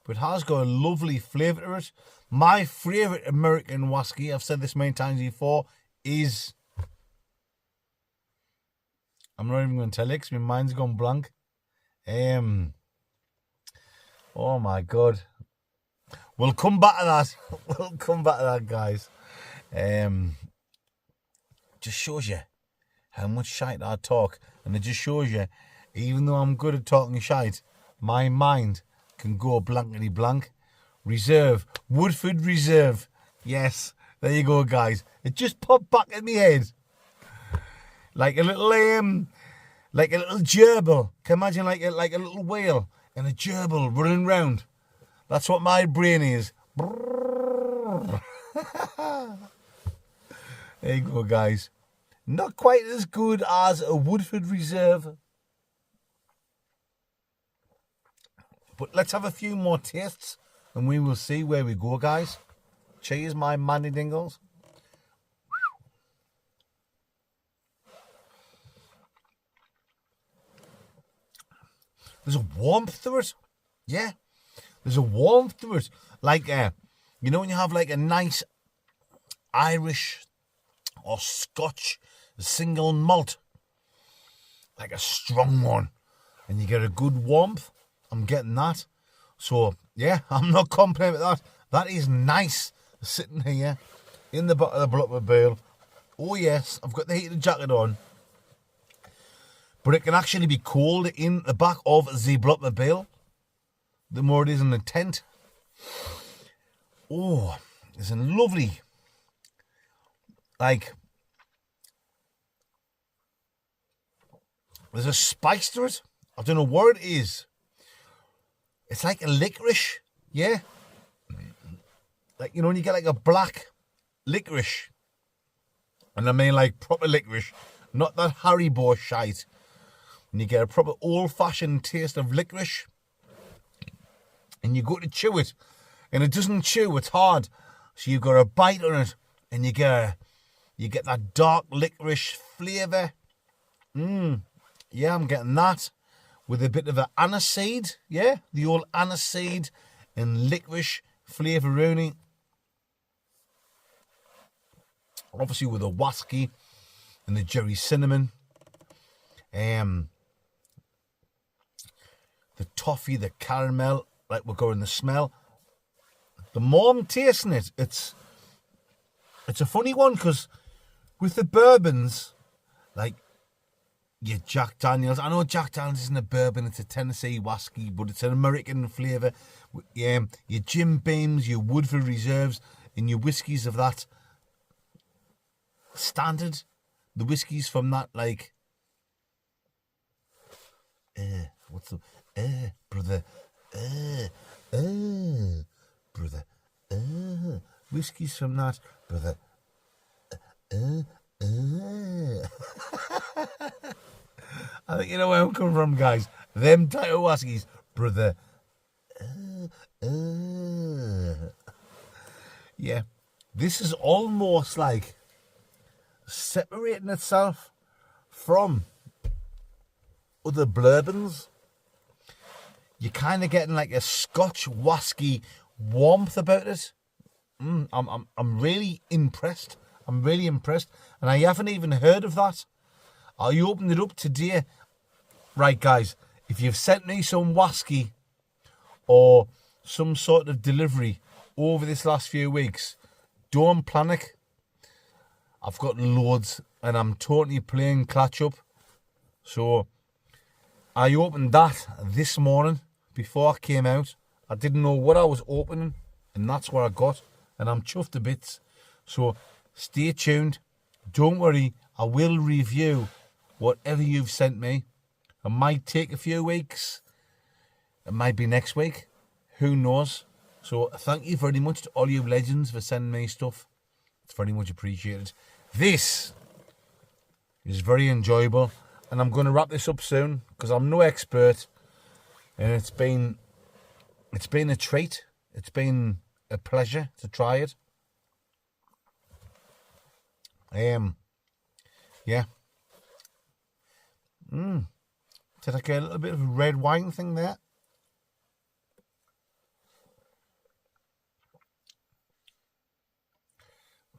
But it has got a lovely flavour to it. My favourite American whiskey, I've said this many times before, is... I'm not even going to tell you because my mind's gone blank. Oh my God. We'll come back to that. Guys. Just shows you how much shite I talk. And it just shows you, even though I'm good at talking shite, my mind can go blankety blank. Reserve. Woodford Reserve. Yes. There you go, guys. It just popped back in my head. Like a little gerbil. Can you imagine like a little whale and a gerbil running round? That's what my brain is. There you go, guys. Not quite as good as a Woodford Reserve. But let's have a few more tastes and we will see where we go, guys. Cheers, my Mandy Dingles. There's a warmth to it. Yeah. There's a warmth to it. Like, you know when you have like a nice Irish or Scotch single malt. Like a strong one. And you get a good warmth. I'm getting that. So, yeah, I'm not complaining about that. That is nice. sitting here in the back of the Blockmobile. Oh yes, I've got the heated jacket on, but it can actually be cold in the back of the Blockmobile the more it is in the tent. Oh, it's a lovely, like, there's a spice to it. I don't know what it is. It's like a licorice, yeah? Like, you know, when you get like a black licorice, and I mean like proper licorice, not that Haribo shite. And you get a proper old-fashioned taste of licorice, and you go to chew it, and it doesn't chew, it's hard. So you've got a bite on it, and you get that dark licorice flavour. Yeah, I'm getting that. With a bit of an aniseed, yeah? The old aniseed and licorice flavouroonie. Obviously with the wasky and the Jerry cinnamon. The toffee, the caramel, like we're going the smell. The more I'm tasting it, it's a funny one, because with the bourbons, like your Jack Daniels, I know Jack Daniels isn't a bourbon, it's a Tennessee whiskey, but it's an American flavour. Your Jim Beams, your Woodford Reserves, and your whiskies of that standard. The whiskies from that, like, what's the, brother, brother, whiskies from that, brother, I think you know where I'm coming from, guys. Them type of whiskies, brother. Yeah, this is almost like separating itself from other bourbons. You're kind of getting like a Scotch whiskey warmth about it. I'm really impressed. I'm really impressed, and I haven't even heard of that. I opened it up today. Right, guys, if you've sent me some whiskey or some sort of delivery over this last few weeks, don't panic. I've got loads, and I'm totally playing catch up. So I opened that this morning before I came out. I didn't know what I was opening, and that's what I got, and I'm chuffed to bits. So stay tuned. Don't worry, I will review whatever you've sent me. It might take a few weeks. It might be next week. Who knows? So thank you very much to all you legends for sending me stuff. It's very much appreciated. This is very enjoyable, and I'm going to wrap this up soon because I'm no expert, and it's been a treat. It's been a pleasure to try it. Yeah. Did I get a little bit of a red wine thing there?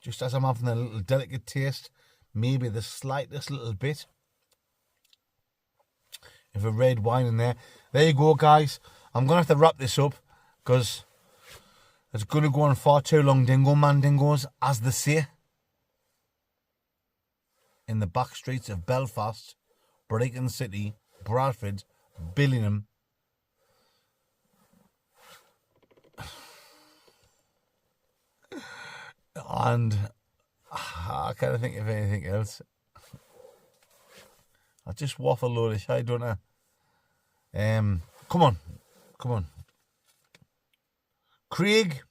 Just as I'm having a little delicate taste, maybe the slightest little bit of a red wine in there. There you go, guys. I'm going to have to wrap this up because it's going to go on far too long, dingo man dingoes, as they say. In the back streets of Belfast, Brighton City, Bradford, Billingham. And I can't think of anything else. I just waffle a load of shit, don't I? Come on. Craig,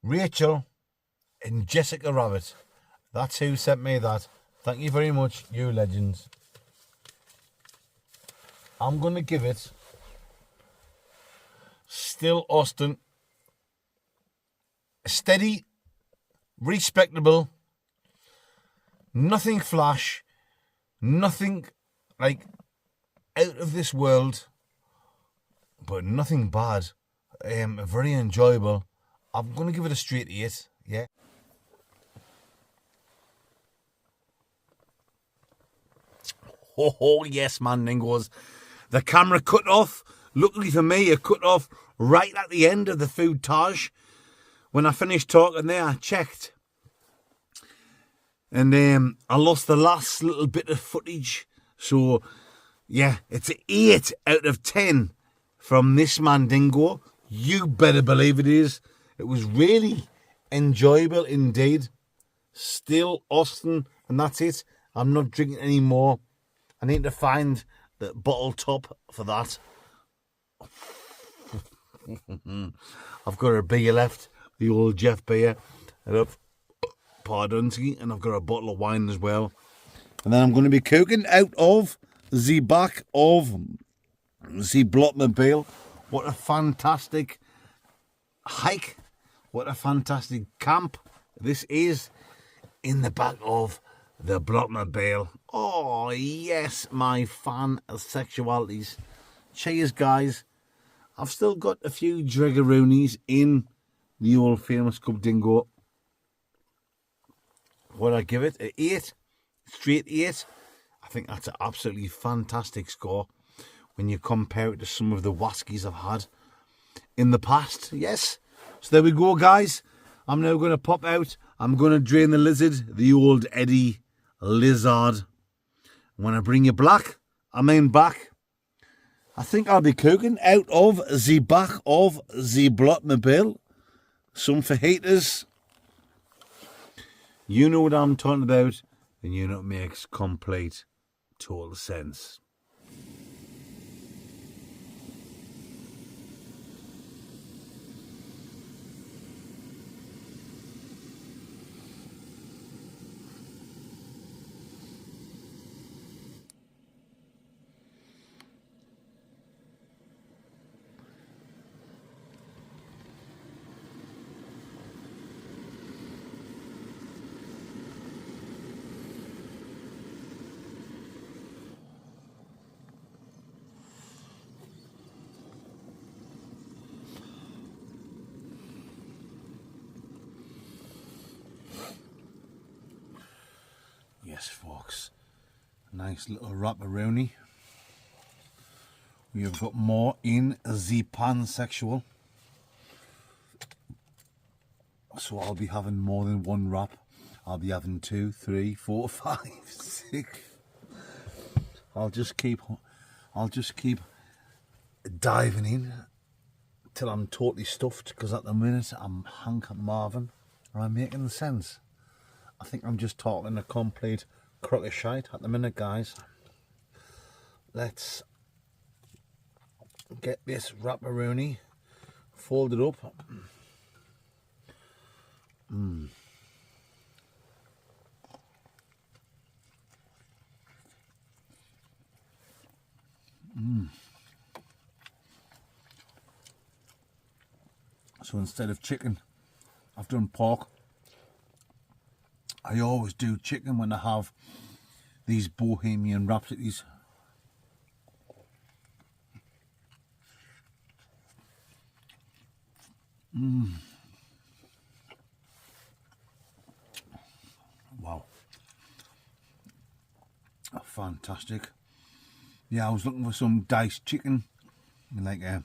Rachel, and Jessica Rabbit. That's who sent me that. Thank you very much, you legends. I'm going to give it Still Austin. Steady, respectable, nothing flash, nothing like out of this world, but nothing bad. Very enjoyable. I'm going to give it a straight 8, yeah. Oh, yes, man, Ningos. The camera cut off. Luckily for me, it cut off right at the end of the food Taj. when I finished talking there, I checked. And I lost the last little bit of footage. So, yeah, it's an 8 out of 10 from this Mandingo. You better believe it is. It was really enjoyable indeed. Still Austin, and that's it. I'm not drinking any more. I need to find the bottle top for that. I've got a beer left, the old Jeff beer. Pardon, and I've got a bottle of wine as well. And then I'm going to be cooking out of the back of the Blockmobile. What a fantastic hike. What a fantastic camp this is in the back of the Blockmobile. Oh, yes, my fan sexualities. Cheers, guys. I've still got a few Dregaroonies in the old famous Cub Dingo. What I give it? An 8. Straight 8. I think that's an absolutely fantastic score when you compare it to some of the Waskies I've had in the past. Yes. So there we go, guys. I'm now going to pop out. I'm going to drain the lizard, the old Eddie Lizard. When I bring you back, I think I'll be cooking out of the back of the Blockmobile. Some fajitas. You know what I'm talking about, and you know it makes complete, total sense. Yes, folks. Nice little wrapperoni. We've got more in the pansexual. So I'll be having more than one wrap. I'll be having 2, 3, 4, 5, 6. I'll just keep diving in till I'm totally stuffed, because at the minute I'm Hank Marvin. Am I making sense? I think I'm just talking a complete crock of shite at the minute, guys. Let's get this wrapperoni folded up. So instead of chicken, I've done pork. I always do chicken when I have these Bohemian Rhapsodies. Wow. Fantastic. Yeah, I was looking for some diced chicken, like a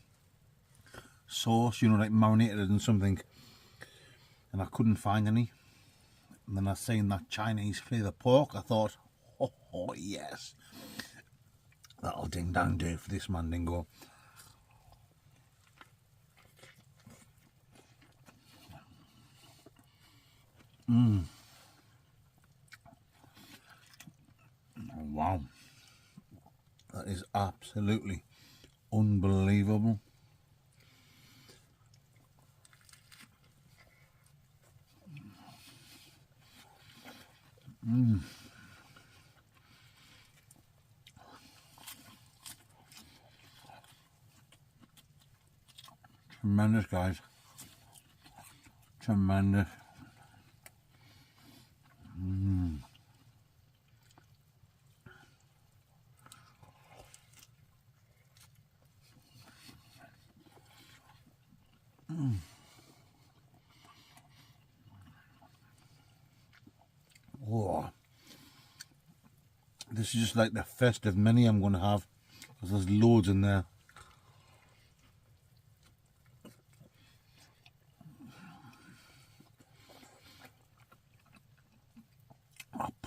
sauce, you know, like marinated in something, and I couldn't find any. And then I seen that Chinese flavour pork. I thought, oh yes, that'll ding dang do for this Mandingo. Wow, that is absolutely unbelievable. Tremendous, guys. Tremendous. Oh, this is just like the festive mini I'm going to have, because there's loads in there.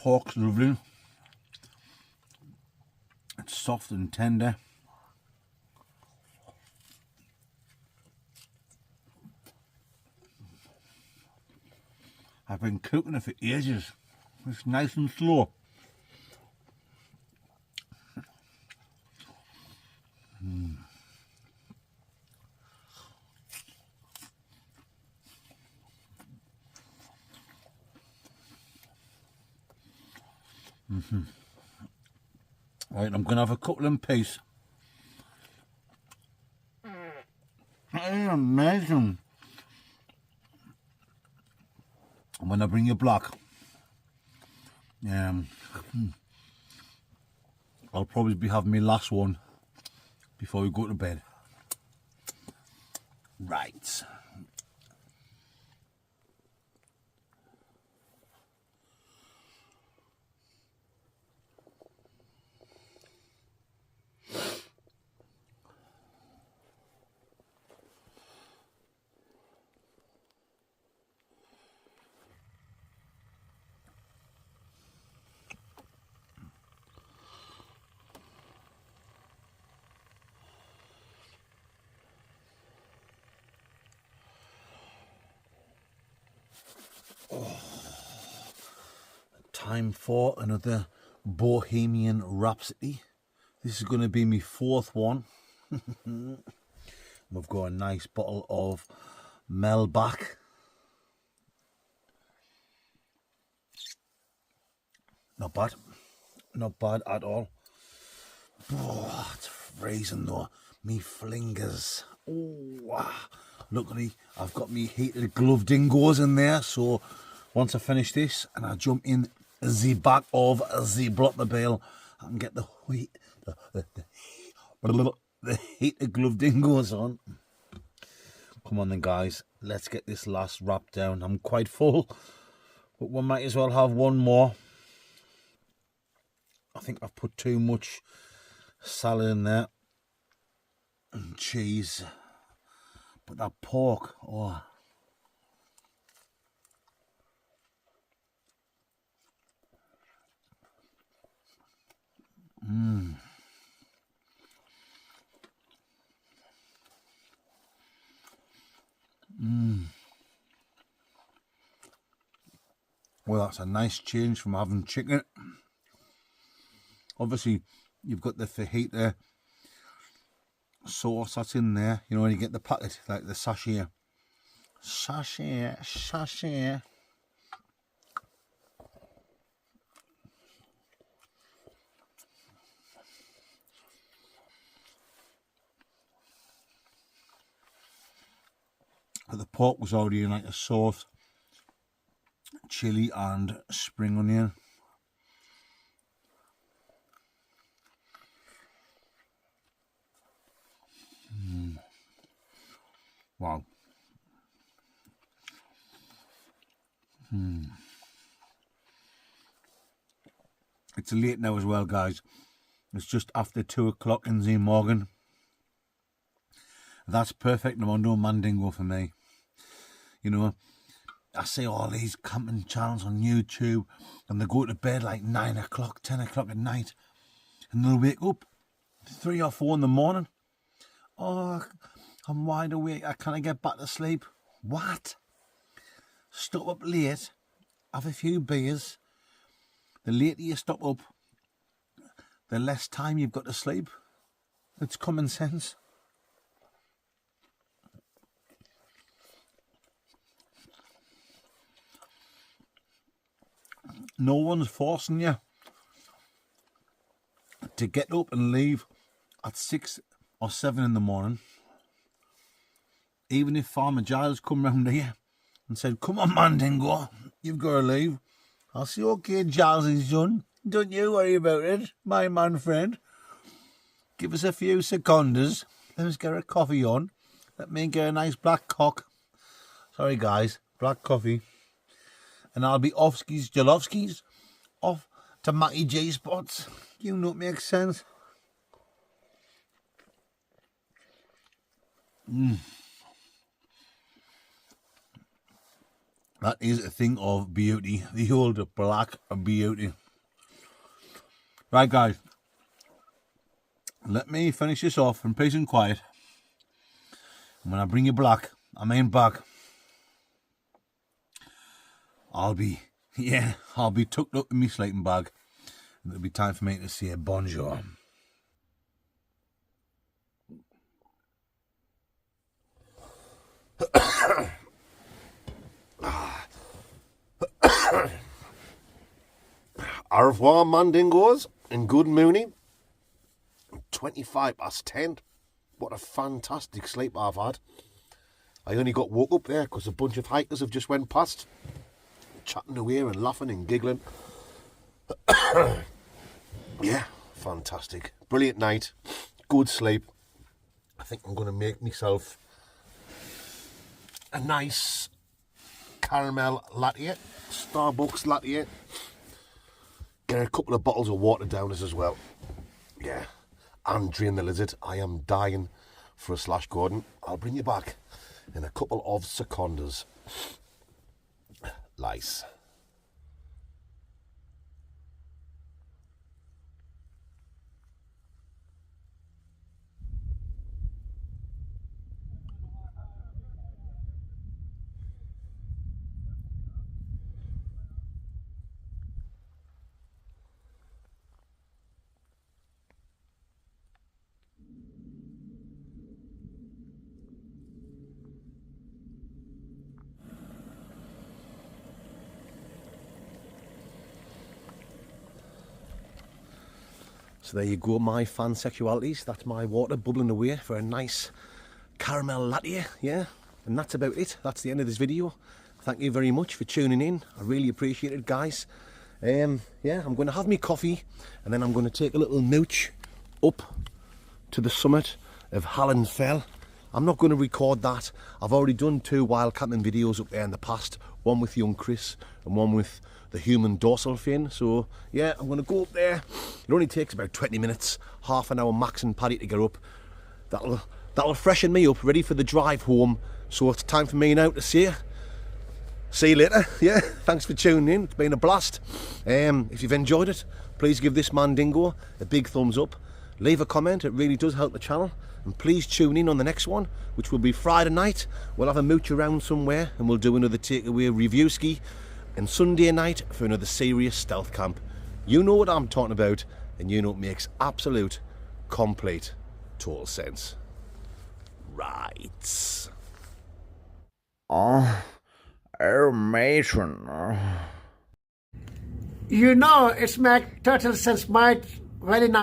pork's lovely. It's soft and tender. I've been cooking it for ages. It's nice and slow. Right, I'm going to have a couple in peace. That is amazing. And when I bring you black, I'll probably be having my last one before we go to bed. Right. Time for another Bohemian Rhapsody. This is going to be my fourth one. We've got a nice bottle of Melback. Not bad. Not bad at all. Oh, it's freezing though. Me flingers. Oh, luckily I've got me heated glove dingoes in there, so once I finish this and I jump in the back of the Blottmobile, I can get the heated glove dingoes on. Come on then guys, let's get this last wrap down. I'm quite full, but we might as well have one more. I think I've put too much salad in there and cheese, but that pork, oh. Well, that's a nice change from having chicken. Obviously, you've got the fajita sauce that's in there. You know, when you get the packet, like the sachet. Sachet. But the pork was already in like a sauce, chili and spring onion. Wow. It's late now as well, guys. It's just after 2 o'clock in the morning. That's perfect no Mandingo for me. You know, I see all these camping channels on YouTube and they go to bed like 9 o'clock, 10 o'clock at night. And they'll wake up 3 or 4 in the morning. Oh, I'm wide awake. I can't get back to sleep. What? Stop up late, have a few beers. The later you stop up, the less time you've got to sleep. It's common sense. No one's forcing you to get up and leave at 6 or 7 in the morning. Even if Farmer Giles come round here and said, "Come on, Mandingo, you've got to leave," I'll say, "Okay, Giles' son, don't you worry about it, my man friend. Give us a few secondas. Let us get a coffee on. Let me get a nice black cock. Sorry, guys, black coffee. And I'll be off-skis, Jalowskis, off to Matty J spots." You know what makes sense. That is a thing of beauty. The old black beauty. Right, guys. Let me finish this off in peace and quiet. And when I bring you back, I'll be tucked up in my sleeping bag. And it'll be time for me to say bonjour. Au revoir, Mandingos, and good morning. 10:25. What a fantastic sleep I've had. I only got woke up there because a bunch of hikers have just went past, chatting away and laughing and giggling. Yeah, fantastic. Brilliant night. Good sleep. I think I'm going to make myself a nice caramel latte, Starbucks latte. Get a couple of bottles of water down us as well. Yeah. And drain the lizard. I am dying for a Slash Gordon. I'll bring you back in a couple of seconds. Lice. So there you go, my fan sexualities. That's my water bubbling away for a nice caramel latte, yeah. And that's about it. That's the end of this video. Thank you very much for tuning in. I really appreciate it, guys. Yeah, I'm going to have my coffee and then I'm going to take a little mooch up to the summit of Halland Fell. I'm not going to record that. I've already done 2 wild camping videos up there in the past. One with young Chris and one with the human dorsal fin. So yeah, I'm going to go up there. It only takes about 20 minutes, half an hour max and Paddy to get up. That'll freshen me up, ready for the drive home. So it's time for me now to see you later. Yeah, thanks for tuning in. It's been a blast. If you've enjoyed it, please give this Mandingo a big thumbs up. Leave a comment, it really does help the channel. And please tune in on the next one, which will be Friday night. We'll have a mooch around somewhere and we'll do another takeaway review ski. And Sunday night for another serious stealth camp. You know what I'm talking about, and you know it makes absolute, complete, total sense. Right. Oh, matron. You know, it's make total sense, mate. Very nice.